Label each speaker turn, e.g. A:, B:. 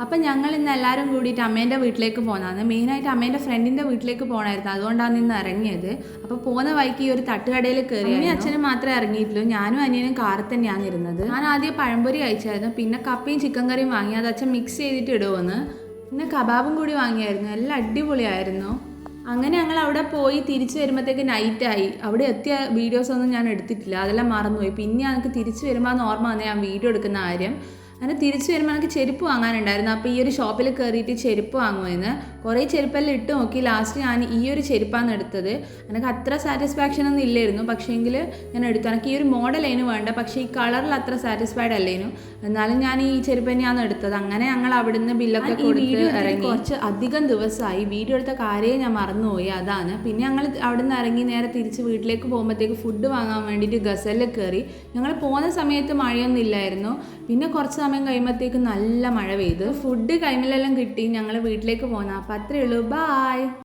A: അപ്പം ഞങ്ങൾ ഇന്ന് എല്ലാവരും കൂടിയിട്ട് അമ്മേൻ്റെ വീട്ടിലേക്ക് പോകുന്നതാണ്. മെയിനായിട്ട് അമ്മേൻ്റെ ഫ്രണ്ടിൻ്റെ വീട്ടിലേക്ക് പോകണമായിരുന്നു, അതുകൊണ്ടാണ് ഇന്ന് ഇറങ്ങിയത്. അപ്പോൾ പോകുന്ന വഴിക്ക് ഈ ഒരു തട്ടുകടയിൽ കയറി. അമ്മയും അച്ഛനും മാത്രമേ ഇറങ്ങിയിട്ടുള്ളൂ, ഞാനും അനിയനും കാറിൽ തന്നെയാണ് ഇരുന്നത്. ഞാൻ ആദ്യം പഴംപൊരി കഴിച്ചായിരുന്നു, പിന്നെ കപ്പയും ചിക്കൻ കറിയും വാങ്ങി, അത് അച്ഛൻ മിക്സ് ചെയ്തിട്ട് ഇടുമെന്ന്. പിന്നെ കബാബും കൂടി വാങ്ങിയായിരുന്നു, എല്ലാം അടിപൊളിയായിരുന്നു. അങ്ങനെ ഞങ്ങൾ അവിടെ പോയി തിരിച്ചു വരുമ്പോഴത്തേക്ക് നൈറ്റായി. അവിടെ എത്തിയ വീഡിയോസൊന്നും ഞാൻ എടുത്തിട്ടില്ല, അതെല്ലാം മറന്നുപോയി. പിന്നെ എനിക്ക് തിരിച്ചു വരുമ്പോൾ ഓർമ്മ വന്നേ ഞാൻ വീഡിയോ എടുക്കുന്ന കാര്യം. അങ്ങനെ തിരിച്ചു വരുമ്പോൾ എനിക്ക് ചെരുപ്പ് വാങ്ങാനുണ്ടായിരുന്നു. അപ്പോൾ ഈ ഒരു ഷോപ്പിൽ കയറിയിട്ട് ചെരുപ്പ് വാങ്ങുമായിരുന്നു. കുറേ ചെരുപ്പെല്ലാം ഇട്ട് നോക്കി, ലാസ്റ്റ് ഞാൻ ഈ ഒരു ചെരുപ്പാണ് എടുത്തത്. എനിക്ക് അത്ര സാറ്റിസ്ഫാക്ഷൻ ഒന്നും ഇല്ലായിരുന്നു, പക്ഷേങ്കിൽ ഞാൻ എടുത്തു. എനിക്ക് ഈ ഒരു മോഡലേനു വേണ്ട, പക്ഷേ ഈ കളറിൽ അത്ര സാറ്റിസ്ഫൈഡ് അല്ലേനു. എന്നാലും ഞാൻ ഈ ചെരുപ്പ് തന്നെയാണ് എടുത്തത്. അങ്ങനെ ഞങ്ങൾ അവിടുന്ന് ബില്ലൊക്കെ കൊടുത്ത് ഇറങ്ങി. കുറച്ച് അധികം ദിവസമായി വീഡിയോ എടുത്ത കാര്യമേ ഞാൻ മറന്നുപോയി, അതാണ്. പിന്നെ ഞങ്ങൾ അവിടുന്ന് ഇറങ്ങി നേരെ തിരിച്ച് വീട്ടിലേക്ക് പോകുമ്പോഴത്തേക്ക് ഫുഡ് വാങ്ങാൻ വേണ്ടിയിട്ട് ഗസലിൽ കയറി. ഞങ്ങൾ പോകുന്ന സമയത്ത് മഴയൊന്നും ഇല്ലായിരുന്നു. പിന്നെ കുറച്ച് സമയം കഴിയുമ്പോഴത്തേക്ക് നല്ല മഴ പെയ്തു. ഫുഡ് കൈമിലെല്ലാം കിട്ടി, ഞങ്ങൾ വീട്ടിലേക്ക് പോകുന്ന. അപ്പം അത്രയേ ഉള്ളൂ, ബായ്.